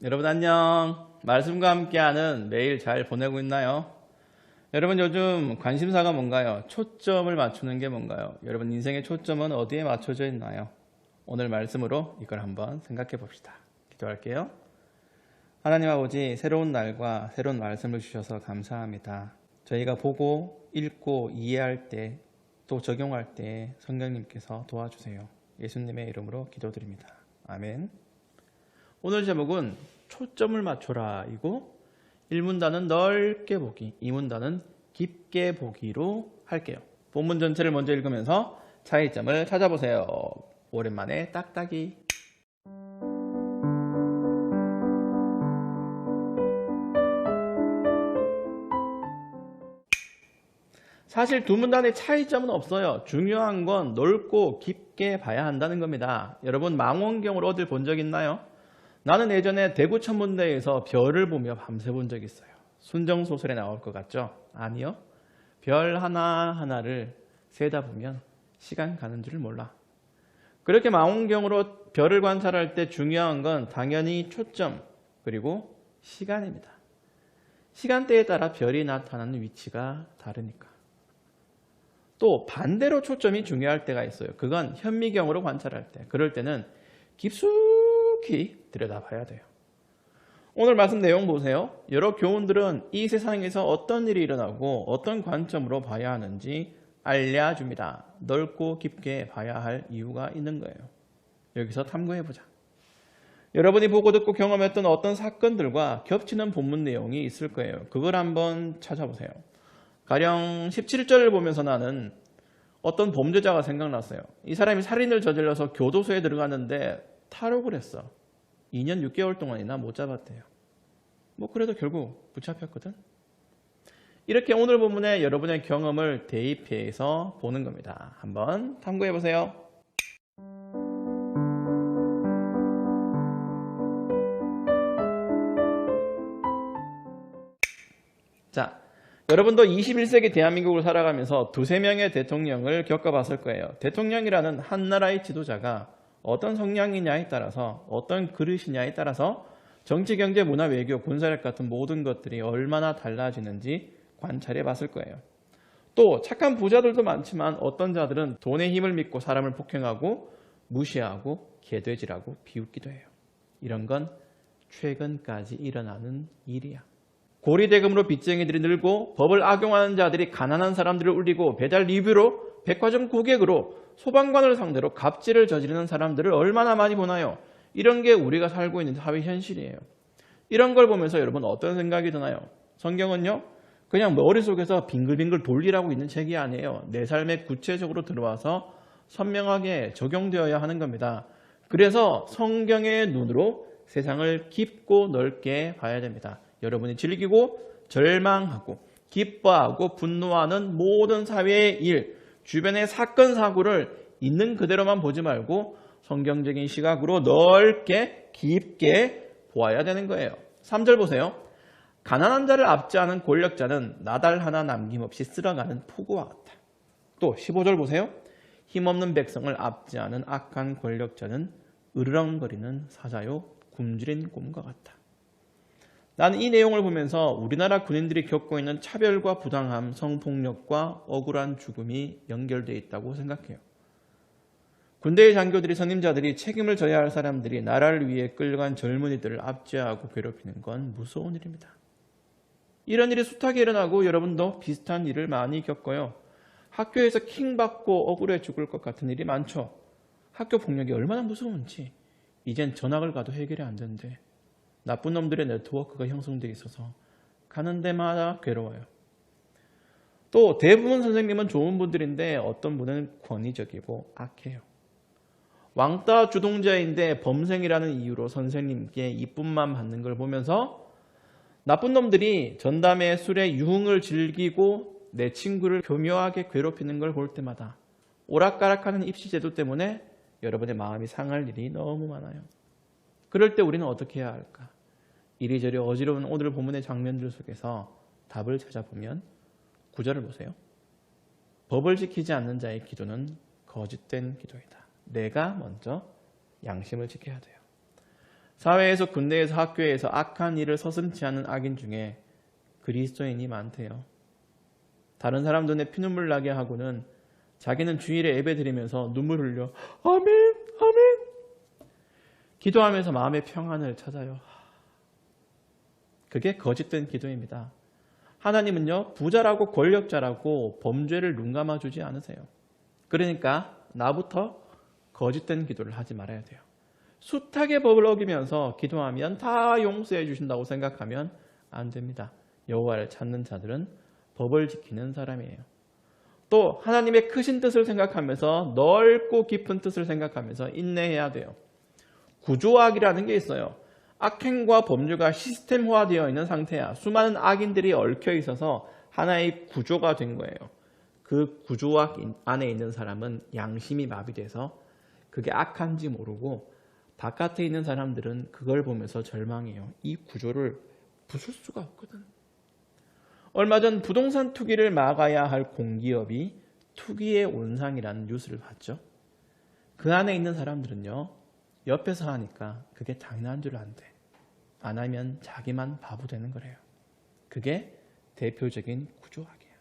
여러분 안녕. 말씀과 함께하는 매일 잘 보내고 있나요? 여러분 요즘 관심사가 뭔가요? 초점을 맞추는 게 뭔가요? 여러분 인생의 초점은 어디에 맞춰져 있나요? 오늘 말씀으로 이걸 한번 생각해 봅시다. 기도할게요. 하나님 아버지, 새로운 날과 새로운 말씀을 주셔서 감사합니다. 저희가 보고 읽고 이해할 때 또 적용할 때 성령님께서 도와주세요. 예수님의 이름으로 기도드립니다. 아멘. 오늘 제목은 초점을 맞춰라 이고 1문단은 넓게 보기, 2문단은 깊게 보기로 할게요. 본문 전체를 먼저 읽으면서 차이점을 찾아보세요. 오랜만에 딱딱이. 사실 두 문단의 차이점은 없어요. 중요한 건 넓고 깊게 봐야 한다는 겁니다. 여러분 망원경을 어딜 본 적 있나요? 나는 예전에 대구 천문대에서 별을 보며 밤새 본 적이 있어요. 순정소설에 나올 것 같죠? 아니요. 별 하나하나를 세다 보면 시간 가는 줄을 몰라. 그렇게 망원경으로 별을 관찰할 때 중요한 건 당연히 초점 그리고 시간입니다. 시간대에 따라 별이 나타나는 위치가 다르니까. 또 반대로 초점이 중요할 때가 있어요. 그건 현미경으로 관찰할 때. 그럴 때는 깊숙이 들여다봐야 돼요. 오늘 말씀 내용 보세요. 여러 교훈들은 이 세상에서 어떤 일이 일어나고 어떤 관점으로 봐야 하는지 알려줍니다. 넓고 깊게 봐야 할 이유가 있는 거예요. 여기서 탐구해보자. 여러분이 보고 듣고 경험했던 어떤 사건들과 겹치는 본문 내용이 있을 거예요. 그걸 한번 찾아보세요. 가령 17절을 보면서 나는 어떤 범죄자가 생각났어요. 이 사람이 살인을 저질러서 교도소에 들어갔는데 탈옥을 했어. 2년 6개월 동안이나 못 잡았대요. 그래도 결국 붙잡혔거든. 이렇게 오늘 본문에 여러분의 경험을 대입해서 보는 겁니다. 한번 탐구해 보세요. 자, 여러분도 21세기 대한민국을 살아가면서 두세 명의 대통령을 겪어봤을 거예요. 대통령이라는 한 나라의 지도자가 어떤 성향이냐에 따라서 어떤 그릇이냐에 따라서 정치, 경제, 문화, 외교, 군사력 같은 모든 것들이 얼마나 달라지는지 관찰해 봤을 거예요. 또 착한 부자들도 많지만 어떤 자들은 돈의 힘을 믿고 사람을 폭행하고 무시하고 개돼지라고 비웃기도 해요. 이런 건 최근까지 일어나는 일이야. 고리대금으로 빚쟁이들이 늘고 법을 악용하는 자들이 가난한 사람들을 울리고 배달 리뷰로 백화점 고객으로 소방관을 상대로 갑질을 저지르는 사람들을 얼마나 많이 보나요? 이런 게 우리가 살고 있는 사회 현실이에요. 이런 걸 보면서 여러분 어떤 생각이 드나요? 성경은요, 그냥 머릿속에서 빙글빙글 돌리라고 있는 책이 아니에요. 내 삶에 구체적으로 들어와서 선명하게 적용되어야 하는 겁니다. 그래서 성경의 눈으로 세상을 깊고 넓게 봐야 됩니다. 여러분이 즐기고 절망하고 기뻐하고 분노하는 모든 사회의 일, 주변의 사건, 사고를 있는 그대로만 보지 말고 성경적인 시각으로 넓게 깊게 보아야 되는 거예요. 3절 보세요. 가난한 자를 압제하는 권력자는 나달 하나 남김없이 쓸어가는 폭우와 같다. 또 15절 보세요. 힘없는 백성을 압제하는 악한 권력자는 으르렁거리는 사자요 굶주린 곰과 같다. 나는 이 내용을 보면서 우리나라 군인들이 겪고 있는 차별과 부당함, 성폭력과 억울한 죽음이 연결되어 있다고 생각해요. 군대의 장교들이, 선임자들이, 책임을 져야 할 사람들이 나라를 위해 끌려간 젊은이들을 압제하고 괴롭히는 건 무서운 일입니다. 이런 일이 숱하게 일어나고 여러분도 비슷한 일을 많이 겪어요. 학교에서 킹받고 억울해 죽을 것 같은 일이 많죠. 학교 폭력이 얼마나 무서운지 이젠 전학을 가도 해결이 안 되는데 나쁜 놈들의 네트워크가 형성되어 있어서 가는 데마다 괴로워요. 또 대부분 선생님은 좋은 분들인데 어떤 분은 권위적이고 악해요. 왕따 주동자인데 범생이라는 이유로 선생님께 이쁨만 받는 걸 보면서 나쁜 놈들이 전담회 술에 유흥을 즐기고 내 친구를 교묘하게 괴롭히는 걸 볼 때마다 오락가락하는 입시제도 때문에 여러분의 마음이 상할 일이 너무 많아요. 그럴 때 우리는 어떻게 해야 할까? 이리저리 어지러운 오늘 본문의 장면들 속에서 답을 찾아보면 9절을 보세요. 법을 지키지 않는 자의 기도는 거짓된 기도이다. 내가 먼저 양심을 지켜야 돼요. 사회에서, 군대에서, 학교에서 악한 일을 서슴지 않은 악인 중에 그리스도인이 많대요. 다른 사람 눈에 피눈물 나게 하고는 자기는 주일에 예배 드리면서 눈물 흘려 아멘 아멘 기도하면서 마음의 평안을 찾아요. 그게 거짓된 기도입니다. 하나님은요, 부자라고 권력자라고 범죄를 눈감아 주지 않으세요. 그러니까 나부터 거짓된 기도를 하지 말아야 돼요. 숱하게 법을 어기면서 기도하면 다 용서해 주신다고 생각하면 안 됩니다. 여호와를 찾는 자들은 법을 지키는 사람이에요. 또 하나님의 크신 뜻을 생각하면서, 넓고 깊은 뜻을 생각하면서 인내해야 돼요. 구조악이라는 게 있어요. 악행과 범죄가 시스템화되어 있는 상태야. 수많은 악인들이 얽혀 있어서 하나의 구조가 된 거예요. 그 구조악 안에 있는 사람은 양심이 마비돼서 그게 악한지 모르고, 바깥에 있는 사람들은 그걸 보면서 절망해요. 이 구조를 부술 수가 없거든. 얼마 전 부동산 투기를 막아야 할 공기업이 투기의 온상이라는 뉴스를 봤죠. 그 안에 있는 사람들은요, 옆에서 하니까 그게 당연한 줄 안대. 안 하면 자기만 바보 되는 거래요. 그게 대표적인 구조학이에요.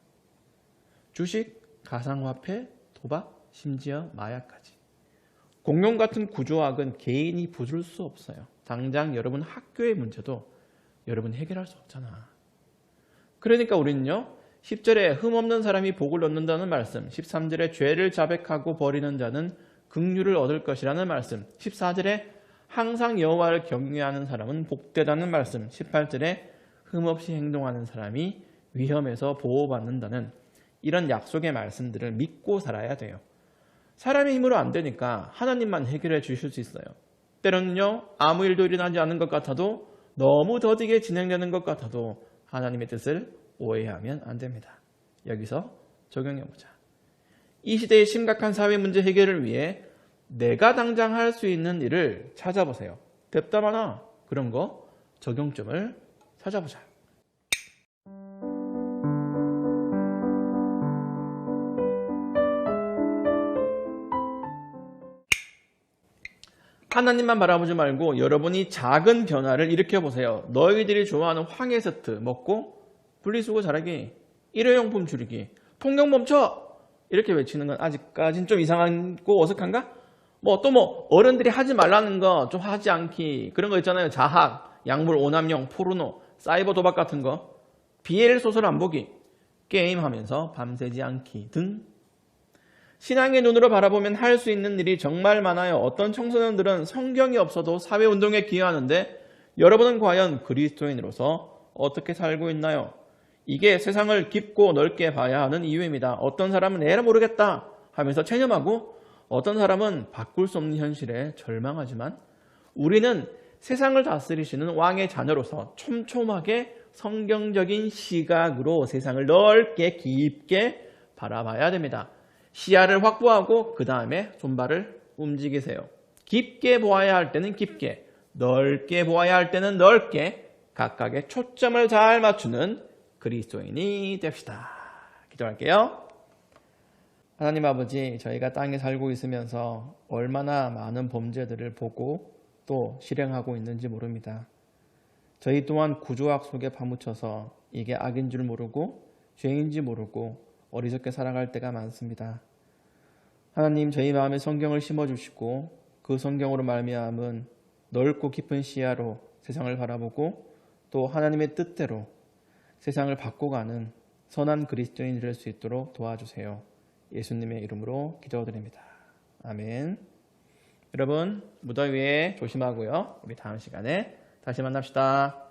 주식, 가상화폐, 도박, 심지어 마약까지. 공룡 같은 구조학은 개인이 부술 수 없어요. 당장 여러분 학교의 문제도 여러분 해결할 수 없잖아. 그러니까 우리는요, 10절에 흠없는 사람이 복을 얻는다는 말씀, 13절에 죄를 자백하고 버리는 자는 긍휼을 얻을 것이라는 말씀, 14절에 항상 여호와를 경외하는 사람은 복되다는 말씀, 18절에 흠없이 행동하는 사람이 위험에서 보호받는다는 이런 약속의 말씀들을 믿고 살아야 돼요. 사람의 힘으로 안 되니까 하나님만 해결해 주실 수 있어요. 때로는요, 아무 일도 일어나지 않은 것 같아도, 너무 더디게 진행되는 것 같아도 하나님의 뜻을 오해하면 안 됩니다. 여기서 적용해보자. 이 시대의 심각한 사회 문제 해결을 위해 내가 당장 할 수 있는 일을 찾아보세요. 답답하나? 그런 거 적용점을 찾아보자. 하나님만 바라보지 말고 여러분이 작은 변화를 일으켜보세요. 너희들이 좋아하는 황해세트 먹고 분리수거 잘하기, 일회용품 줄이기, 통경 멈춰! 이렇게 외치는 건 아직까진 좀 이상하고 어색한가? 어른들이 하지 말라는 거 좀 하지 않기, 그런 거 있잖아요. 자학, 약물 오남용, 포르노, 사이버 도박 같은 거, BL 소설 안 보기, 게임하면서 밤새지 않기 등. 신앙의 눈으로 바라보면 할 수 있는 일이 정말 많아요. 어떤 청소년들은 성경이 없어도 사회운동에 기여하는데, 여러분은 과연 그리스도인으로서 어떻게 살고 있나요? 이게 세상을 깊고 넓게 봐야 하는 이유입니다. 어떤 사람은 에라 모르겠다 하면서 체념하고, 어떤 사람은 바꿀 수 없는 현실에 절망하지만, 우리는 세상을 다스리시는 왕의 자녀로서 촘촘하게 성경적인 시각으로 세상을 넓게 깊게 바라봐야 됩니다. 시야를 확보하고 그 다음에 손발을 움직이세요. 깊게 보아야 할 때는 깊게, 넓게 보아야 할 때는 넓게, 각각의 초점을 잘 맞추는 그리스도인이 됩시다. 기도할게요. 하나님 아버지, 저희가 땅에 살고 있으면서 얼마나 많은 범죄들을 보고 또 실행하고 있는지 모릅니다. 저희 또한 구조악 속에 파묻혀서 이게 악인 줄 모르고 죄인지 모르고 어리석게 살아갈 때가 많습니다. 하나님, 저희 마음에 성경을 심어주시고 그 성경으로 말미암은 넓고 깊은 시야로 세상을 바라보고 또 하나님의 뜻대로 세상을 바꿔가는 선한 그리스도인이 될 수 있도록 도와주세요. 예수님의 이름으로 기도드립니다. 아멘. 여러분, 무더위에 조심하고요. 우리 다음 시간에 다시 만납시다.